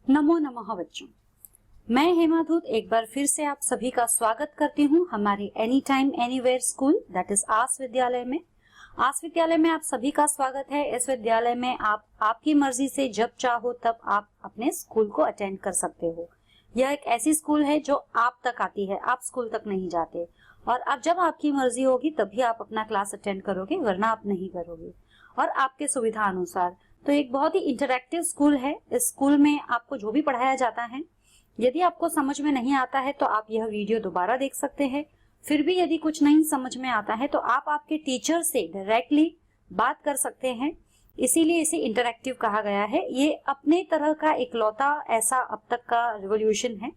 नमो नमः बच्चों, मैं हेमा धूत एक बार फिर से आप सभी का स्वागत करती हूँ हमारे any time anywhere school that is आस विद्यालय में। आस विद्यालय में आप सभी का स्वागत है। इस विद्यालय में आप आपकी मर्जी से जब चाहो तब आप अपने स्कूल को अटेंड कर सकते हो। यह एक ऐसी स्कूल है जो आप तक आती है, आप स्कूल तक नहीं जाते, और अब जब आपकी मर्जी होगी तभी आप अपना क्लास अटेंड करोगे, वरना आप नहीं करोगे, और आपके सुविधा अनुसार। तो एक बहुत ही इंटरैक्टिव स्कूल है। इस स्कूल में आपको जो भी पढ़ाया जाता है, यदि आपको समझ में नहीं आता है तो आप यह वीडियो दोबारा देख सकते हैं। फिर भी यदि कुछ नहीं समझ में आता है तो आप आपके टीचर से डायरेक्टली बात कर सकते हैं, इसीलिए इसे इंटरैक्टिव कहा गया है। ये अपने तरह का इकलौता ऐसा अब तक का रिवॉल्यूशन है।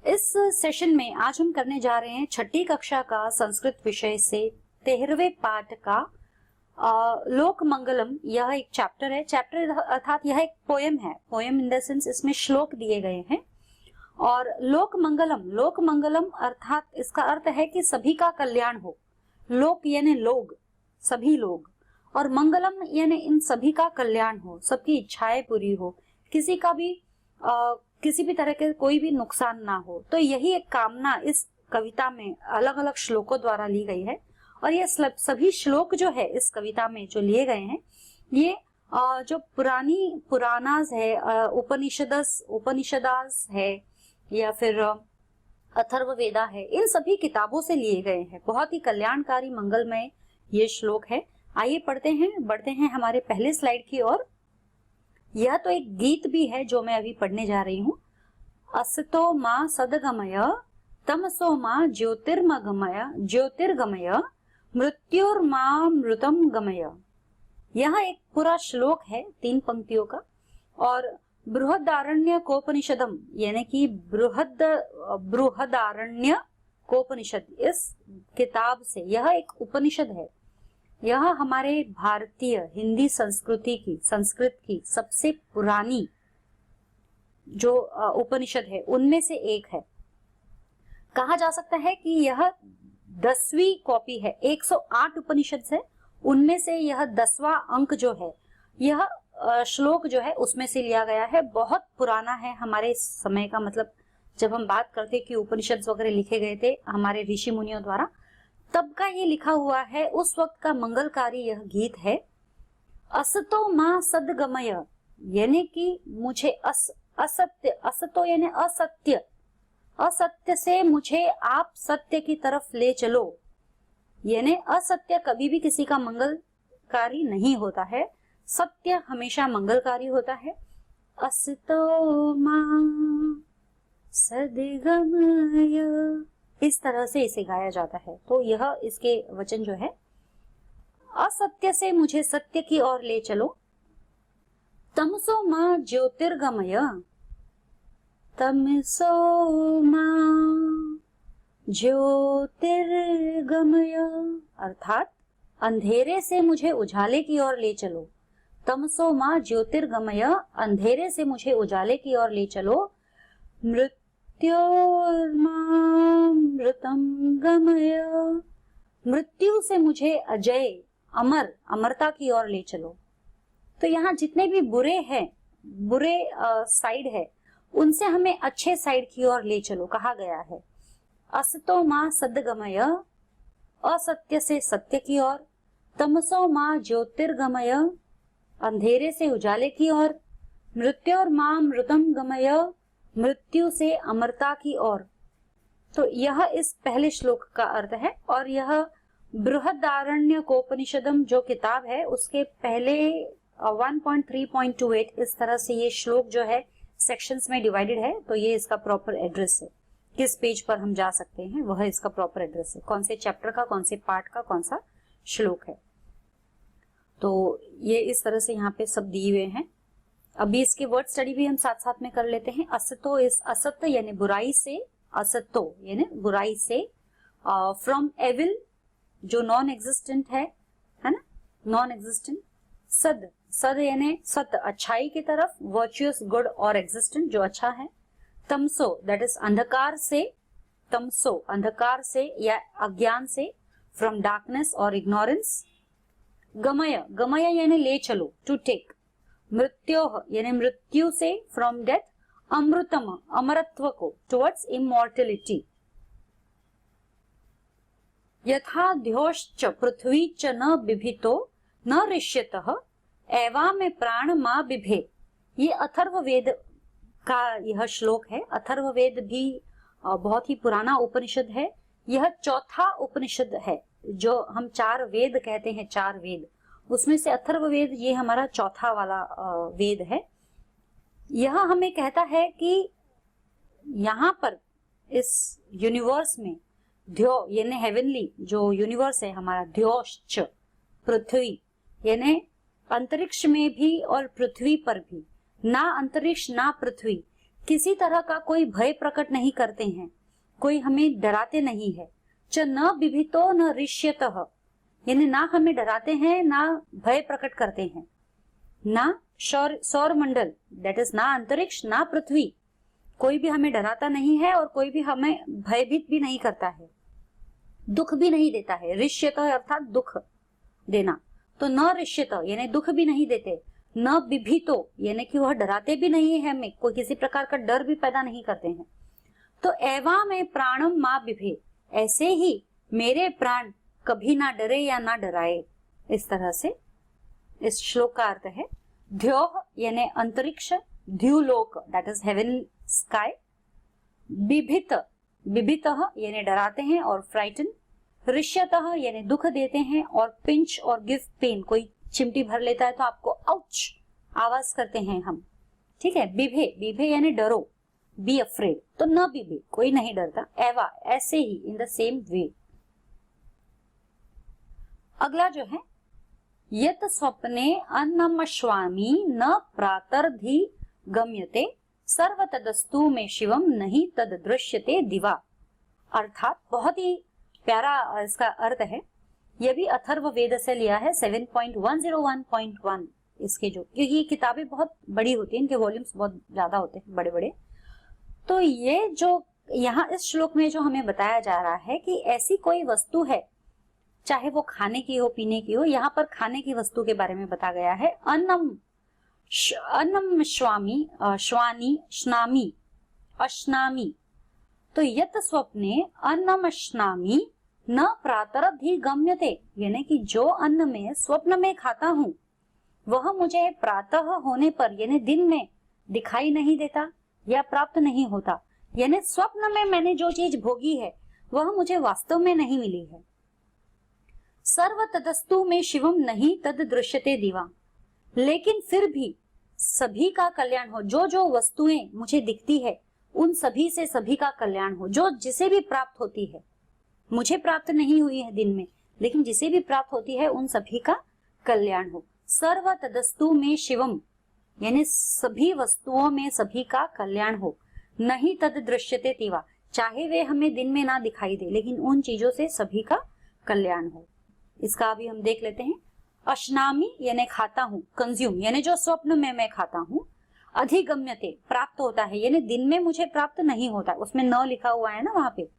इस सेशन में आज हम करने जा रहे हैं छठी कक्षा का संस्कृत विषय से 13वें पाठ का लोक मंगलम। यह एक चैप्टर है। चैप्टर अर्थात यह एक पोयम है। पोयम इन द सेंस इसमें श्लोक दिए गए हैं। और लोक मंगलम अर्थात इसका अर्थ है कि सभी का कल्याण हो। लोक यानी लोग, सभी लोग, और मंगलम यानी इन सभी का कल्याण हो, सबकी इच्छाएं पूरी हो, किसी का भी किसी भी तरह के कोई भी नुकसान ना हो। तो यही एक कामना इस कविता में अलग अलग श्लोकों द्वारा ली गई है। और ये सभी श्लोक जो है इस कविता में जो लिए गए हैं, ये जो पुरानास है, उपनिषदास है, या फिर अथर्ववेदा है, इन सभी किताबों से लिए गए हैं। बहुत ही कल्याणकारी मंगलमय ये श्लोक है। आइए बढ़ते हैं हमारे पहले स्लाइड की ओर। यह तो एक गीत भी है जो मैं अभी पढ़ने जा रही हूँ। असतो मा सदगमय तमसो मा ज्योतिर्गमय मृत्युर्मामृतम गमय। यह एक पूरा श्लोक है 3 पंक्तियों का। और बृहदारण्यकोपनिषदम यानी कि बृहदारण्यकोपनिषद, इस किताब से, यह एक उपनिषद है। यह हमारे भारतीय हिंदी संस्कृत की सबसे पुरानी जो उपनिषद है उनमें से एक है। कहा जा सकता है कि यह 10वीं कॉपी है। 108 उपनिषद है, उनमें से यह 10वां अंक जो है, यह श्लोक जो है उसमें से लिया गया है। बहुत पुराना है हमारे समय का, मतलब जब हम बात करते कि उपनिषद वगैरह लिखे गए थे हमारे ऋषि मुनियों द्वारा, तब का ये लिखा हुआ है। उस वक्त का मंगलकारी यह गीत है। असतो मां सदगमय यानी कि मुझे असतो यानी असत्य से मुझे आप सत्य की तरफ ले चलो। यानी असत्य कभी भी किसी का मंगलकारी नहीं होता है, सत्य हमेशा मंगलकारी होता है। असतो मां सदगमय, इस तरह से इसे गाया जाता है। तो यह इसके वचन जो है, असत्य से मुझे सत्य की ओर ले चलो। तमसो मां ज्योतिर्गमय, तमसो मां ज्योतिर्गमय अर्थात अंधेरे से मुझे उजाले की ओर ले चलो। तमसो मां ज्योतिर्गमय, अंधेरे से मुझे उजाले की ओर ले चलो। मृत्योर्मामृतम गमय, मृत्यु से मुझे अजय अमरता की ओर ले चलो। तो यहाँ जितने भी बुरे साइड है, उनसे हमें अच्छे साइड की ओर ले चलो कहा गया है। असतो मां सदगमय, असत्य से सत्य की ओर। तमसो मां ज्योतिर्गमय, अंधेरे से उजाले की ओर। मृत्योर्मामृतम गमय, मृत्यु से अमरता की ओर। तो यह इस पहले श्लोक का अर्थ है। और यह बृहदारण्यकोपनिषदम जो किताब है उसके पहले 1.3.28 इस तरह से ये श्लोक जो है सेक्शंस में डिवाइडेड है। तो ये इसका प्रॉपर एड्रेस है, किस पेज पर हम जा सकते हैं वह इसका प्रॉपर एड्रेस है, कौन से चैप्टर का, कौन से पार्ट का, कौन सा श्लोक है। तो ये इस तरह से यहाँ पे सब दिए हुए हैं। अभी इसके वर्ड स्टडी भी हम साथ साथ में कर लेते हैं। असतो इस असत्य यानी बुराई से, असतो यानी बुराई से, फ्रॉम एविल जो नॉन एग्जिस्टेंट है ना, नॉन एग्जिस्टेंट। सद यानी सत्य अच्छाई की तरफ, वर्चुअस गुड और एग्जिस्टेंट जो अच्छा है। तमसो दैट इज अंधकार से, तमसो अंधकार से या अज्ञान से, फ्रॉम डार्कनेस और इग्नोरेंस। गमय यानी ले चलो, टू टेक। मृत्योः यानी मृत्यु से, फ्रॉम डेथ, अमृतम अमरत्व को, टुवर्ड्स इमॉर्टलिटी। यथा द्योश्च पृथ्वी च न बिभितो न ऋष्यतः एवा में प्राण मा बिभे। ये अथर्ववेद का यह श्लोक है। अथर्ववेद भी बहुत ही पुराना उपनिषद है। यह चौथा उपनिषद है जो हम 4 वेद कहते हैं, 4 वेद, उसमें से अथर्ववेद ये हमारा चौथा वाला वेद है। यह हमें कहता है कि यहाँ पर इस यूनिवर्स में द्यो यानी हेवनली जो यूनिवर्स है हमारा, द्योश्च पृथ्वी यानी अंतरिक्ष में भी और पृथ्वी पर भी, ना अंतरिक्ष ना पृथ्वी किसी तरह का कोई भय प्रकट नहीं करते हैं, कोई हमें डराते नहीं है। च न बिभितो न ऋष्यतः यानी ना हमें डराते हैं ना भय प्रकट करते हैं। ना सौर मंडल दैट इज ना अंतरिक्ष ना पृथ्वी, कोई भी हमें डराता नहीं है और कोई भी हमें भयभीत भी नहीं करता है, दुख भी नहीं देता है। ऋष्यतः अर्थात दुख देना, तो न ऋष्यतः यानी दुख भी नहीं देते, न बिभितो यानी कि वह डराते भी नहीं है, हमें कोई किसी प्रकार का डर भी पैदा नहीं करते हैं। तो एवा में प्राणम मा बिभे, ऐसे ही मेरे प्राण कभी ना डरे या ना डराए। इस तरह से इस श्लोक का अर्थ है। द्योः यानी अंतरिक्ष, द्युलोक दैट इज हेवन स्काई, बिभित बिभितः यानी डराते हैं और फ्राइटन, ऋष्यतः यानी दुख देते हैं, और पिंच और गिव पेन, कोई चिमटी भर लेता है तो आपको आउच आवाज करते हैं हम, ठीक है। बिभे, बिभे यानी डरो, बी अफ्रेड, तो न बिभे कोई नहीं डरता। एवा ऐसे ही, इन द सेम वे। अगला जो है, यत स्वप्ने अन्नमश्वामी न प्रातर्धि गम्यते सर्व तदस्तु में शिवम नहीं तद दृश्यते दिवा। अर्थात बहुत ही प्यारा इसका अर्थ है। यह भी अथर्व वेद से लिया है, 7.101.1 इसके जो, क्योंकि ये किताबें बहुत बड़ी होती हैं, इनके वॉल्यूम्स बहुत ज्यादा होते हैं, बड़े बड़े। तो ये जो यहाँ इस श्लोक में जो हमें बताया जा रहा है कि ऐसी कोई वस्तु है, चाहे वो खाने की हो पीने की हो, यहाँ पर खाने की वस्तु के बारे में बताया गया है। अन्नम स्वामी श्वानी स्नामी अश्नामी, तो यत स्वप्ने अन्नम अश्नामी न प्रातरधि गम्यते, यानी कि जो अन्न में स्वप्न में खाता हूँ वह मुझे प्रातः होने पर यानी दिन में दिखाई नहीं देता या प्राप्त नहीं होता, यानी स्वप्न में मैंने जो चीज भोगी है वह मुझे वास्तव में नहीं मिली है। सर्व तदस्तु में शिवम नहीं तद दृश्यते दिवा, लेकिन फिर भी सभी का कल्याण हो। जो जो वस्तुएं मुझे दिखती है उन सभी से सभी का कल्याण हो। जो जिसे भी प्राप्त होती है, मुझे प्राप्त नहीं हुई है दिन में, लेकिन जिसे भी प्राप्त होती है उन सभी का कल्याण हो। सर्व तदस्तु में शिवम यानी सभी वस्तुओं में सभी का कल्याण हो। नहीं तद दृश्यते दिवा, चाहे वे हमें दिन में ना दिखाई दे, लेकिन उन चीजों से सभी का कल्याण हो। इसका अभी हम देख लेते हैं। अश्नामी यानी खाता हूँ, कंज्यूम यानी जो स्वप्न में मैं खाता हूँ। अधिगम्यते प्राप्त होता है, यानी दिन में मुझे प्राप्त नहीं होता, उसमें न लिखा हुआ है ना वहां पे।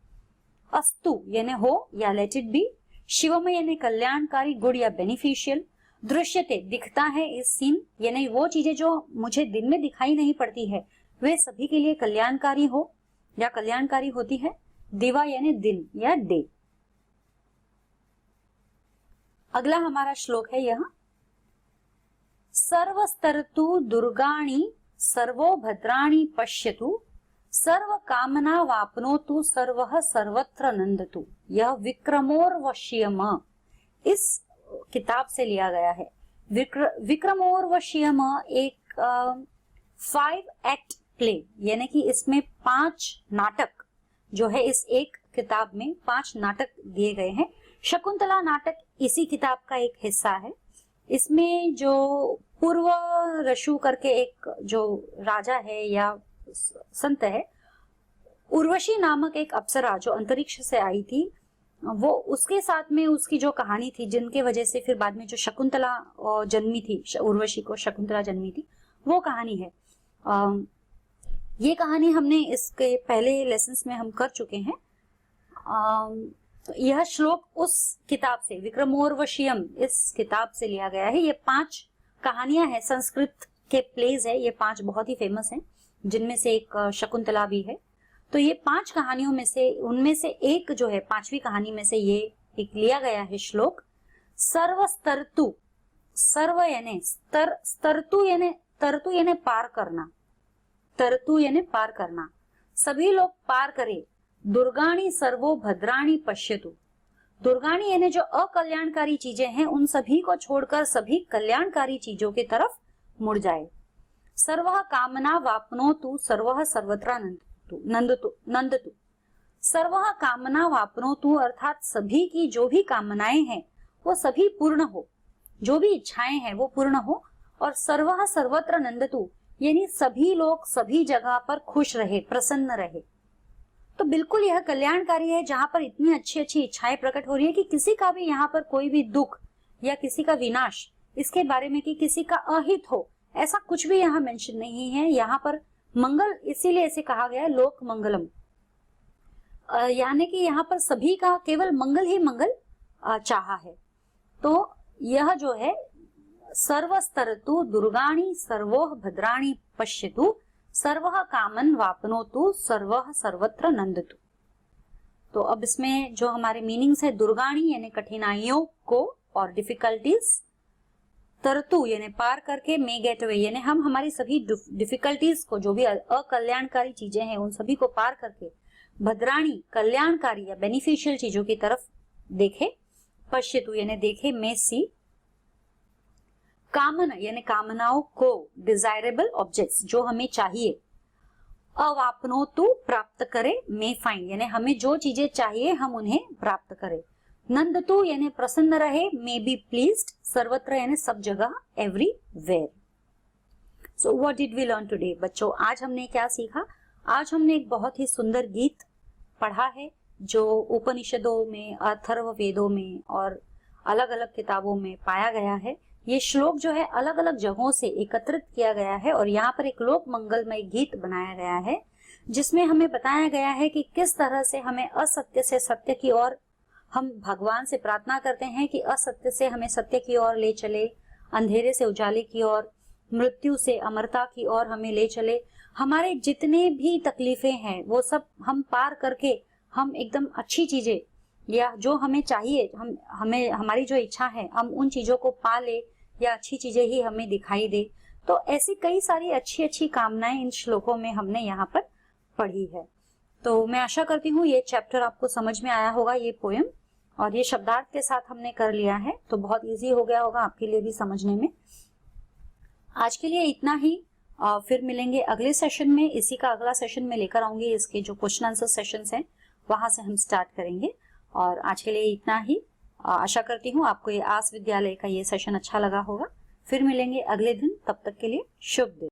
अस्तु यानी हो या लेट इट बी। शिवम यानी कल्याणकारी, गुड या बेनिफिशियल। दृश्यते दिखता है, इस सीन यानी वो चीजें जो मुझे दिन में दिखाई नहीं पड़ती है वे सभी के लिए कल्याणकारी हो या कल्याणकारी होती है। दिवा यानी दिन या डे। अगला हमारा श्लोक है यह। सर्वस्तरतु दुर्गाणि सर्वो भद्राणि पश्यतु सर्व कामना वापनोतु सर्वः सर्वत्र नंदतु। यह विक्रमोर्वश्यम इस किताब से लिया गया है। विक्रमोर्वश्यम एक 5 एक्ट प्ले, यानी कि इसमें 5 नाटक जो है, इस एक किताब में 5 नाटक दिए गए हैं। शकुंतला नाटक इसी किताब का एक हिस्सा है। इसमें जो पूर्व रशु करके एक जो राजा है या संत है, उर्वशी नामक एक अप्सरा जो अंतरिक्ष से आई थी, वो उसके साथ में उसकी जो कहानी थी, जिनके वजह से फिर बाद में जो शकुंतला जन्मी थी, उर्वशी को शकुंतला जन्मी थी, वो कहानी है। ये कहानी हमने इसके पहले लेसन्स में हम कर चुके हैं। यह श्लोक उस किताब से, विक्रमोर्वशीयम इस किताब से लिया गया है। ये 5 कहानियां हैं संस्कृत के प्लेज है, ये 5 बहुत ही फेमस हैं, जिनमें से एक शकुंतला भी है। तो ये 5 कहानियों में से उनमें से एक जो है 5वीं कहानी में से ये एक लिया गया है श्लोक। सर्वस्तरतु, सर्व यानी स्तर, स्तरतु यानी तरतु यानी पार करना, तरतु यानी पार करना, सभी लोग पार करे। दुर्गाणी सर्वो भद्राणी पश्यतु, दुर्गाणी यानी जो अकल्याणकारी चीजें हैं उन सभी को छोड़कर सभी कल्याणकारी चीजों की तरफ मुड़ जाए। सर्वः कामना वाप्नोतु सर्वः सर्वत्र नंदतु, सर्वः कामना वाप्नोतु अर्थात सभी की जो भी कामनाएं हैं वो सभी पूर्ण हो, जो भी इच्छाएं हैं वो पूर्ण हो। और सर्वः सर्वत्र नंदतु यानी सभी लोग सभी जगह पर खुश रहे, प्रसन्न रहे। तो बिल्कुल यह कल्याणकारी है, जहां पर इतनी अच्छी अच्छी इच्छाएं प्रकट हो रही है कि किसी का भी यहाँ पर कोई भी दुख या किसी का विनाश, इसके बारे में कि किसी का अहित हो, ऐसा कुछ भी यहाँ मेंशन नहीं है। यहाँ पर मंगल इसीलिए ऐसे कहा गया है, लोक मंगलम, यानी कि यहाँ पर सभी का केवल मंगल ही मंगल चाहा है। तो यह जो है सर्वस्तरतु दुर्गाणी सर्वोह भद्राणी पश्यतु सर्वः कामन वापनोतु सर्वः सर्वत्र नंदतु। तो अब इसमें जो हमारे मीनिंग्स है, दुर्गाणी यानी कठिनाइयों को और डिफिकल्टीज, तरतु यानी पार करके, मे गेट अवे यानी हम हमारी सभी डिफिकल्टीज को, जो भी अकल्याणकारी चीजें हैं उन सभी को पार करके, भद्राणी कल्याणकारी या बेनिफिशियल चीजों की तरफ देखे, पश्यतु यानी देखे, मे सी, कामन यानी कामनाओं को, डिजायरेबल ऑब्जेक्ट्स जो हमें चाहिए, अवापनोतु प्राप्त करे, मे फाइंड यानी हमें जो चीजें चाहिए हम उन्हें प्राप्त करें, नंदतु यानी प्रसन्न रहे, मे बी प्लीज्ड, सर्वत्र यानी सब जगह, everywhere. So what did we learn today बच्चों? आज हमने क्या सीखा? आज हमने एक बहुत ही सुंदर गीत पढ़ा है जो उपनिषदों में, अथर्व वेदों में और अलग अलग किताबों में पाया गया है। ये श्लोक जो है अलग अलग जगहों से एकत्रित किया गया है और यहाँ पर एक लोक मंगलमय गीत बनाया गया है, जिसमें हमें बताया गया है कि किस तरह से हमें असत्य से सत्य की ओर, हम भगवान से प्रार्थना करते हैं कि असत्य से हमें सत्य की ओर ले चले, अंधेरे से उजाले की ओर, मृत्यु से अमरता की ओर हमें ले चले। हमारे जितने भी तकलीफें हैं वो सब हम पार करके हम एकदम अच्छी चीजें या जो हमें चाहिए, हमें हमारी जो इच्छा है हम उन चीजों को पा ले या अच्छी चीजें ही हमें दिखाई दे। तो ऐसी कई सारी अच्छी अच्छी कामनाएं इन श्लोकों में हमने यहाँ पर पढ़ी है। तो मैं आशा करती हूँ ये चैप्टर आपको समझ में आया होगा, ये पोएम, और ये शब्दार्थ के साथ हमने कर लिया है तो बहुत इजी हो गया होगा आपके लिए भी समझने में। आज के लिए इतना ही, फिर मिलेंगे अगले सेशन में। इसी का अगला सेशन में लेकर आऊंगी, इसके जो क्वेश्चन आंसर सेशंस हैं वहां से हम स्टार्ट करेंगे। और आज के लिए इतना ही। आशा करती हूँ आपको ये आस विद्यालय का ये सेशन अच्छा लगा होगा। फिर मिलेंगे अगले दिन, तब तक के लिए शुभ दिन।